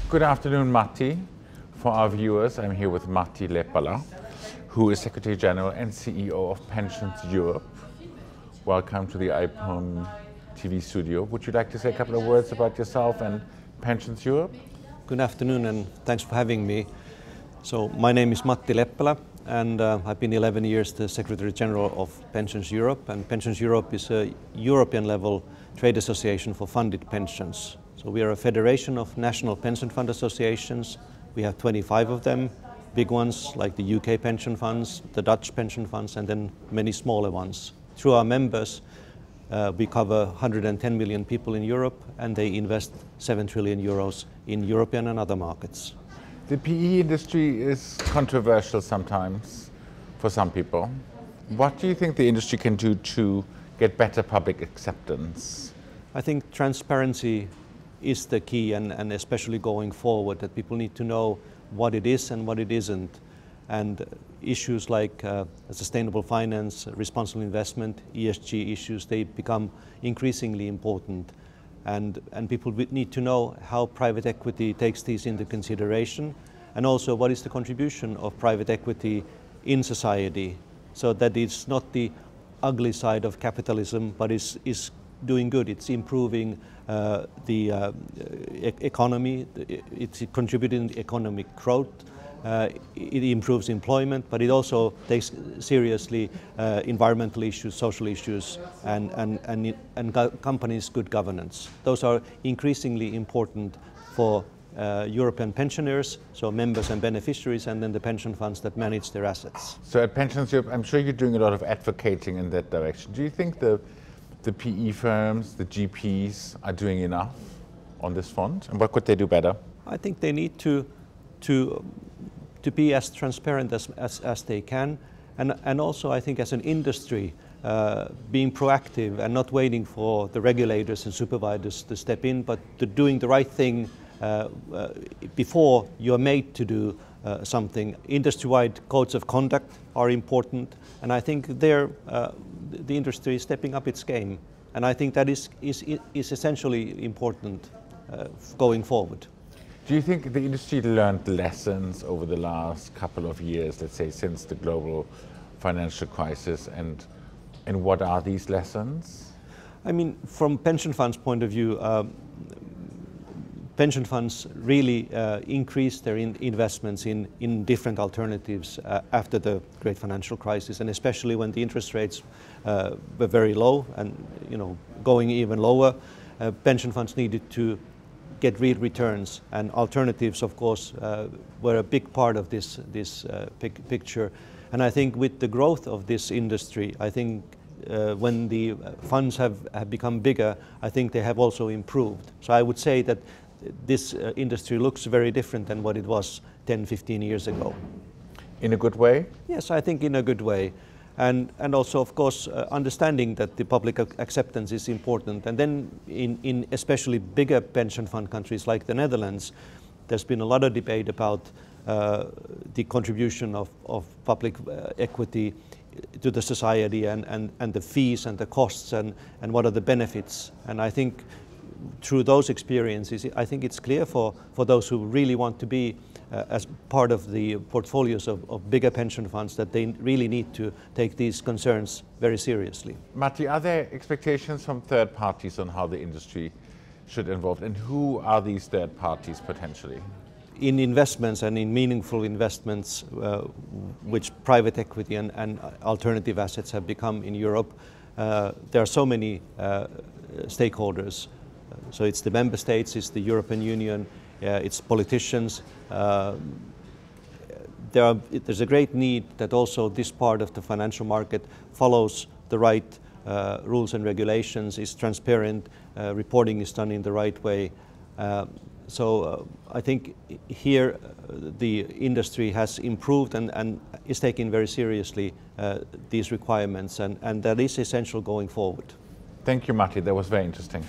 Good afternoon, Matti. For our viewers, I'm here with Matti Leppälä, who is Secretary General and CEO of Pensions Europe. Welcome to the iPhone TV studio. Would you like to say a couple of words about yourself and Pensions Europe? Good afternoon and thanks for having me. So my name is Matti Leppälä and I've been 11 years the Secretary General of Pensions Europe, and Pensions Europe is a European level trade association for funded pensions. So we are a federation of national pension fund associations. We have 25 of them, big ones like the UK pension funds, the Dutch pension funds, and then many smaller ones. Through our members, we cover 110 million people in Europe, and they invest 7 trillion euros in European and other markets. The PE industry is controversial sometimes for some people. What do you think the industry can do to get better public acceptance? I think transparency is the key, and especially going forward, that people need to know what it is and what it isn't. And issues like sustainable finance, responsible investment, ESG issues, they become increasingly important. And people need to know how private equity takes these into consideration, and also what is the contribution of private equity in society, so that it's not the ugly side of capitalism, but is doing good. It's improving the economy, it's contributing to economic growth, it improves employment, but it also takes seriously environmental issues, social issues, and companies' good governance. Those are increasingly important for European pensioners, so members and beneficiaries, and then the pension funds that manage their assets. So at Pensions Europe, I'm sure you're doing a lot of advocating in that direction. Do you think the PE firms, the GPs are doing enough on this front? And what could they do better? I think they need to be as transparent as they can, and also I think as an industry being proactive and not waiting for the regulators and supervisors to step in, but to doing the right thing before you are made to do something. Industry-wide codes of conduct are important, and I think the industry is stepping up its game, and I think that is essentially important going forward. Do you think the industry learned lessons over the last couple of years, let's say since the global financial crisis, and what are these lessons? I mean, from pension funds' point of view, pension funds really increased their investments in different alternatives after the great financial crisis, and especially when the interest rates were very low and going even lower, pension funds needed to get real returns, and alternatives, of course, were a big part of this picture. And I think with the growth of this industry, I think when the funds have become bigger, I think they have also improved. So I would say that this industry looks very different than what it was 10, 15 years ago. In a good way? Yes, I think in a good way. And also, of course, understanding that the public acceptance is important. And then in especially bigger pension fund countries like the Netherlands, there's been a lot of debate about the contribution of public equity to the society, and the fees and the costs, and what are the benefits. And I think through those experiences, I think it's clear for those who really want to be as part of the portfolios of bigger pension funds that they really need to take these concerns very seriously. Matti, are there expectations from third parties on how the industry should involve, and who are these third parties potentially? In investments and in meaningful investments, which private equity and alternative assets have become in Europe, there are so many stakeholders. So it's the member states, it's the European Union, it's politicians. There's a great need that also this part of the financial market follows the right rules and regulations, is transparent, reporting is done in the right way. So I think here the industry has improved and is taking very seriously these requirements, and that is essential going forward. Thank you, Matti. That was very interesting.